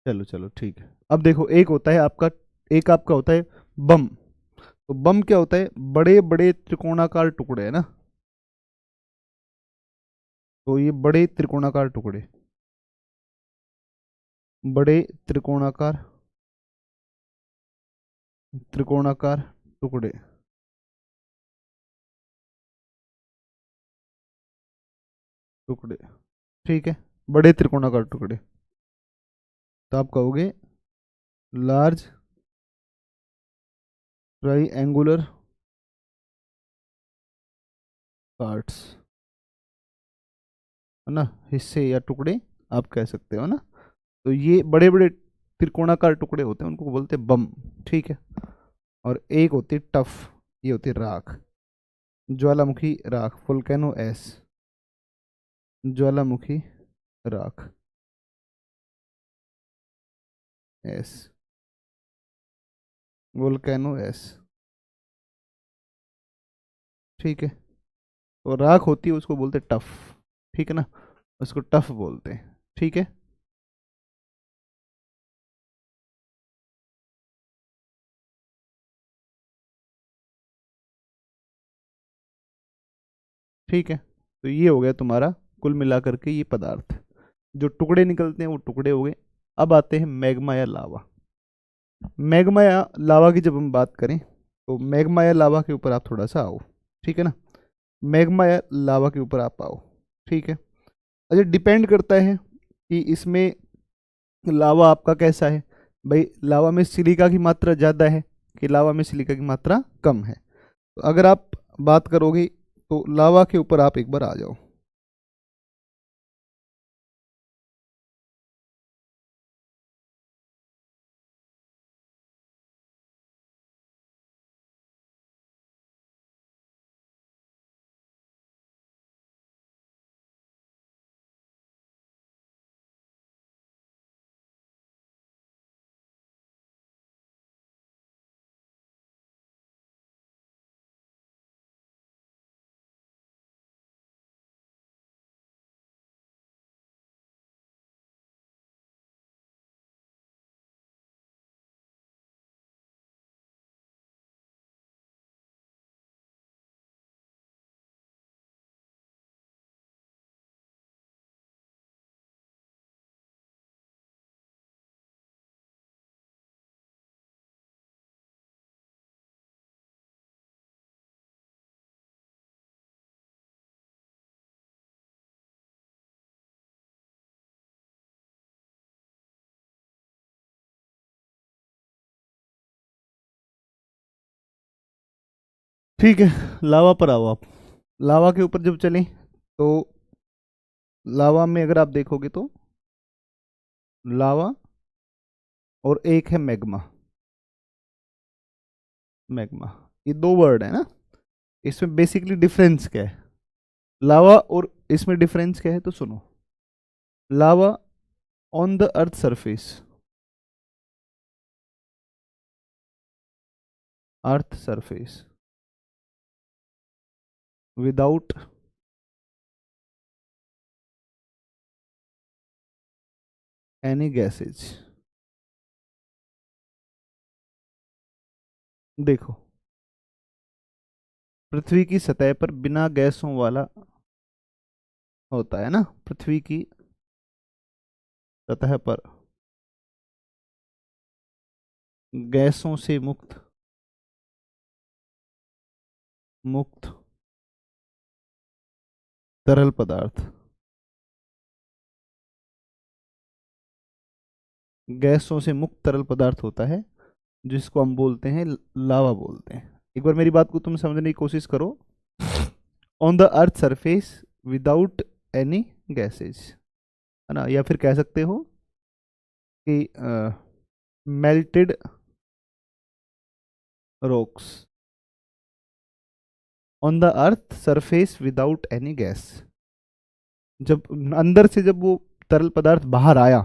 चलो चलो ठीक है। अब देखो एक होता है आपका, एक आपका होता है बम। तो बम क्या होता है, बड़े बड़े त्रिकोणाकार टुकड़े है ना, तो ये बड़े त्रिकोणाकार टुकड़े, बड़े त्रिकोणाकार, त्रिकोणाकार टुकड़े, टुकड़े, ठीक है, बड़े त्रिकोणाकार टुकड़े, तो आप कहोगे लार्ज ट्राई एंगुलर पार्ट्स, है ना, हिस्से या टुकड़े आप कह सकते हो ना। तो ये बड़े बड़े त्रिकोणाकार टुकड़े होते हैं, उनको बोलते हैं बम, ठीक है। और एक होती है टफ, ये होती है राख, ज्वालामुखी राख, वोल्केनो एस, ज्वालामुखी राख, एस, वोल्केनो एस, ठीक है। और राख होती है उसको बोलते हैं टफ, ठीक है ना, उसको टफ बोलते हैं, ठीक है, ठीक है। तो ये हो गया तुम्हारा कुल मिलाकर के ये पदार्थ, जो टुकड़े निकलते हैं वो टुकड़े हो गए। अब आते हैं मैग्मा या लावा। मैग्मा या लावा की जब हम बात करें तो मैग्मा या लावा के ऊपर आप थोड़ा सा आओ, ठीक है ना। मैग्मा या लावा के ऊपर आप आओ, ठीक है। अच्छा, डिपेंड करता है कि इसमें लावा आपका कैसा है। भाई लावा में सिलिका की मात्रा ज़्यादा है कि लावा में सिलिका की मात्रा कम है। तो अगर आप बात करोगे तो लावा के ऊपर आप एक बार आ जाओ। ठीक है, लावा पर आओ आप। लावा के ऊपर जब चलें तो लावा में अगर आप देखोगे तो लावा और एक है मैग्मा। मैग्मा, ये दो वर्ड है ना। इसमें बेसिकली डिफरेंस क्या है, लावा और इसमें डिफरेंस क्या है तो सुनो। Lava on the earth surface, earth surface without any gases. देखो, पृथ्वी की सतह पर बिना गैसों वाला होता है ना, पृथ्वी की सतह पर गैसों से मुक्त मुक्त तरल पदार्थ, गैसों से मुक्त तरल पदार्थ होता है जिसको हम बोलते हैं लावा बोलते हैं। एक बार मेरी बात को तुम समझने की कोशिश करो। On the earth surface without any gases, है ना, या फिर कह सकते हो कि melted rocks on the earth surface without any gas. जब अंदर से जब वो तरल पदार्थ बाहर आया,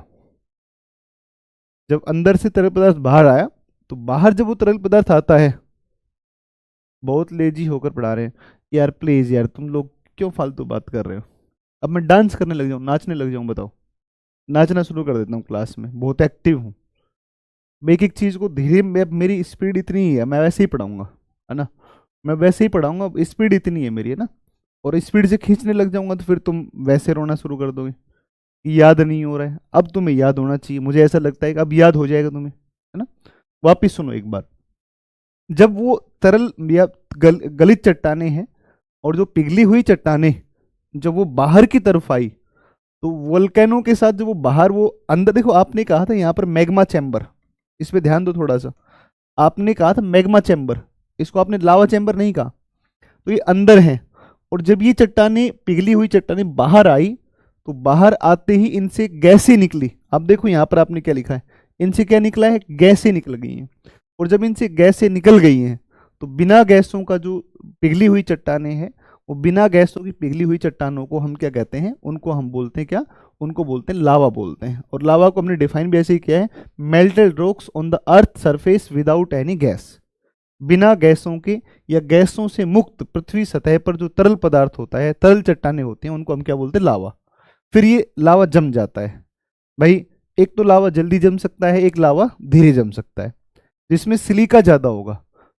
जब अंदर से तरल पदार्थ बाहर आया तो बाहर जब वो तरल पदार्थ आता है, बहुत लेजी होकर पढ़ा रहे हैं यार, प्लीज यार तुम लोग क्यों फालतू बात कर रहे हो। अब मैं डांस करने लग जाऊं, नाचने लग जाऊं, बताओ। नाचना शुरू कर देता हूँ क्लास में, बहुत एक्टिव हूँ मैं। एक एक चीज़ को धीरे, मेरी स्पीड इतनी ही है, मैं वैसे ही पढ़ाऊंगा, है ना। मैं वैसे ही पढ़ाऊंगा, स्पीड इतनी है मेरी, है ना। और स्पीड से खींचने लग जाऊंगा तो फिर तुम वैसे रोना शुरू कर दोगे कि याद नहीं हो रहा है। अब तुम्हें याद होना चाहिए, मुझे ऐसा लगता है कि अब याद हो जाएगा तुम्हें, है ना। वापिस सुनो एक बार। जब वो तरल या गलित चट्टाने हैं और जो पिघली हुई चट्टाने जब वो बाहर की तरफ आई, तो वोल्केनो के साथ जब वो बाहर, वो अंदर, देखो आपने कहा था यहाँ पर मैग्मा चैम्बर, इस पे ध्यान दो थोड़ा सा। आपने कहा था मैग्मा चैम्बर, इसको आपने लावा चैम्बर नहीं कहा। तो ये अंदर है, और जब ये चट्टाने, पिघली हुई चट्टाने बाहर आई, तो बाहर आते ही इनसे गैसें निकली। अब देखो यहाँ पर आपने क्या लिखा है, इनसे क्या निकला है, गैसें निकल गई हैं। और जब इनसे गैसें निकल गई हैं तो बिना गैसों का जो पिघली हुई चट्टाने हैं, वो बिना गैसों की पिघली हुई चट्टानों को हम क्या कहते हैं, उनको हम बोलते हैं क्या, उनको बोलते हैं लावा बोलते हैं। और लावा को हमने डिफाइन भी ऐसे ही किया है, melted rocks on the earth surface without any gas. बिना गैसों के या गैसों से मुक्त पृथ्वी सतह पर जो तरल पदार्थ होता है, तरल चट्टाने होती हैं, उनको हम क्या बोलते हैं, लावा। फिर ये लावा जम जाता है। भाई एक तो लावा जल्दी जम सकता है, एक लावा धीरे जम सकता है। जिसमें सिलिका ज़्यादा होगा,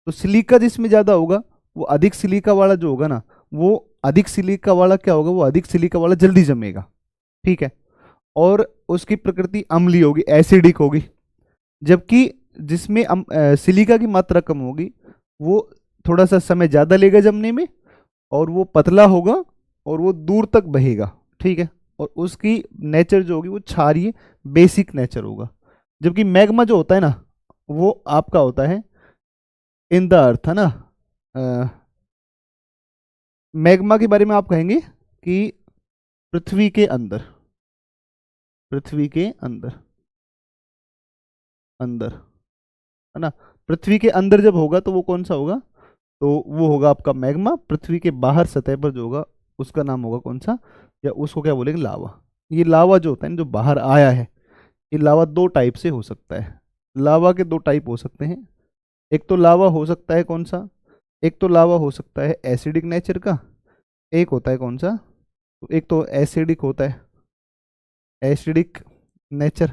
तो सिलिका जिसमें ज़्यादा होगा वो अधिक सिलिका वाला जो होगा ना, वो अधिक सिलिका वाला क्या होगा, वो अधिक सिलिका वाला जल्दी जमेगा, ठीक है, और उसकी प्रकृति अम्लीय होगी, एसिडिक होगी। जबकि जिसमें सिलिका की मात्रा कम होगी वो थोड़ा सा समय ज़्यादा लेगा जमने में, और वो पतला होगा और वो दूर तक बहेगा, ठीक है, और उसकी नेचर जो होगी वो क्षारीय बेसिक नेचर होगा। जबकि मैग्मा जो होता है ना वो आपका होता है इन द अर्थ, है ना। मैग्मा के बारे में आप कहेंगे कि पृथ्वी के अंदर, पृथ्वी के अंदर, अंदर, है ना। पृथ्वी के अंदर जब होगा तो वो कौन सा होगा, तो वो होगा आपका मैग्मा। पृथ्वी के बाहर सतह पर जो होगा उसका नाम होगा कौन सा, या उसको क्या बोलेंगे, लावा। ये लावा जो होता है ना, जो बाहर आया है, ये लावा दो टाइप से हो सकता है। लावा के दो टाइप हो सकते हैं। एक तो लावा हो सकता है कौन सा, एक तो लावा हो सकता है एसिडिक नेचर का, एक होता है कौन सा, तो एक तो एसिडिक होता है, एसिडिक नेचर,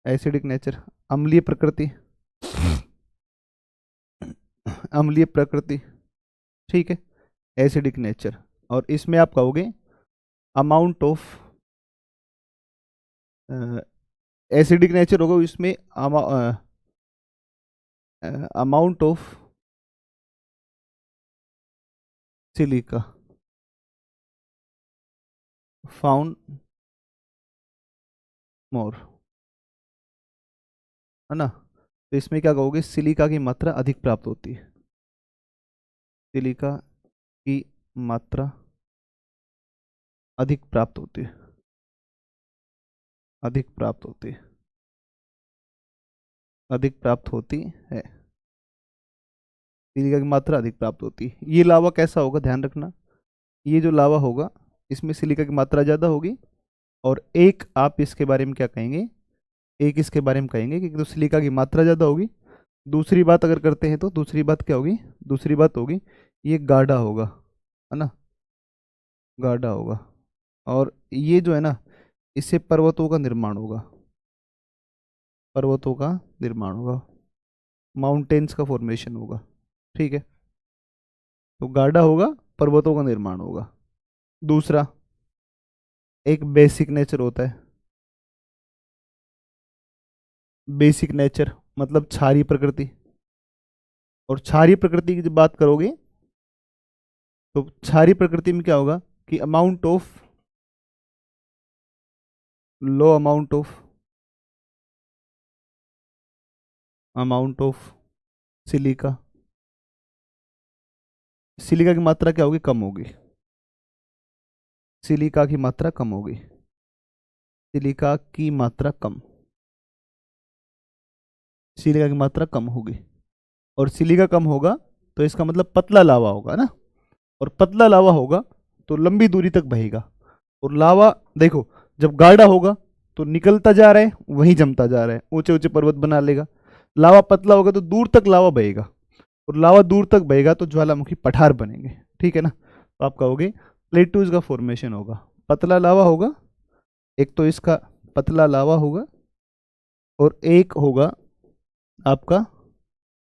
एसिडिक नेचर, अम्लीय प्रकृति, अम्लीय प्रकृति, ठीक है, एसिडिक नेचर। और इसमें आप कहोगे अमाउंट ऑफ, एसिडिक नेचर होगा इसमें अमाउंट ऑफ सिलिका फाउंड मोर, है ना। तो इसमें क्या कहोगे, सिलिका की मात्रा अधिक प्राप्त होती है, सिलिका की मात्रा अधिक प्राप्त होती है, अधिक प्राप्त होती है, अधिक प्राप्त होती है, सिलिका की मात्रा अधिक प्राप्त होती है। ये लावा कैसा होगा, ध्यान रखना, ये जो लावा होगा इसमें सिलिका की मात्रा ज़्यादा होगी। और एक आप इसके बारे में क्या कहेंगे, एक इसके बारे में कहेंगे कि तो सिलिका की मात्रा ज़्यादा होगी। दूसरी बात अगर करते हैं तो दूसरी बात क्या होगी, दूसरी बात होगी ये गाढ़ा होगा, है ना, गाढ़ा होगा। और ये जो है ना, इससे पर्वतों का निर्माण होगा, पर्वतों का निर्माण होगा, माउंटेन्स का फॉर्मेशन होगा, ठीक है। तो गाढ़ा होगा, पर्वतों का निर्माण होगा। दूसरा, एक बेसिक नेचर होता है, बेसिक नेचर मतलब क्षारीय प्रकृति। और क्षारीय प्रकृति की जब बात करोगे तो क्षारीय प्रकृति में क्या होगा कि amount of, low amount of, amount of silica, silica की मात्रा क्या होगी, कम होगी, सिलिका की मात्रा कम होगी, सिलिका की मात्रा कम, सिलिका की मात्रा कम होगी। और सिलिका कम होगा तो इसका मतलब पतला लावा होगा ना, और पतला लावा होगा तो लंबी दूरी तक बहेगा। और लावा देखो, जब गाढ़ा होगा तो निकलता जा रहा है, वहीं जमता जा रहा है, ऊंचे ऊंचे पर्वत बना लेगा। लावा पतला होगा तो दूर तक लावा बहेगा, और लावा दूर तक बहेगा तो ज्वालामुखी पठार बनेंगे, ठीक है ना। तो आप कहोगे प्लेटूज का फॉर्मेशन होगा, पतला लावा होगा, एक तो इसका पतला लावा होगा, और एक होगा आपका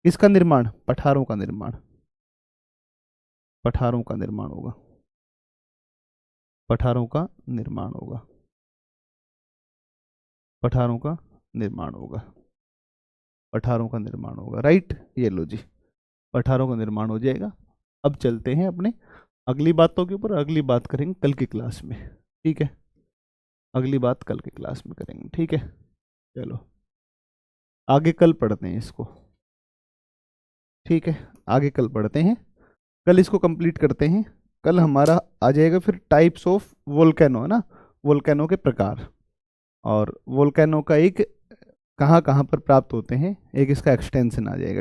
किसका निर्माण, पठारों का निर्माण, पठारों का निर्माण होगा, पठारों का निर्माण होगा, पठारों का निर्माण होगा, पठारों का निर्माण होगा, राइट। ये लो जी, पठारों का निर्माण हो जाएगा। अब चलते हैं अपने अगली बातों के ऊपर, अगली बात करेंगे कल की क्लास में, ठीक है, अगली बात कल की क्लास में करेंगे, ठीक है। चलो आगे कल पढ़ते हैं इसको, ठीक है, आगे कल पढ़ते हैं, कल इसको कंप्लीट करते हैं। कल हमारा आ जाएगा फिर टाइप्स ऑफ वोल्केनो, है ना, वोल्केनो के प्रकार, और वोल्केनो का एक कहाँ कहाँ पर प्राप्त होते हैं, एक इसका एक्सटेंशन आ जाएगा।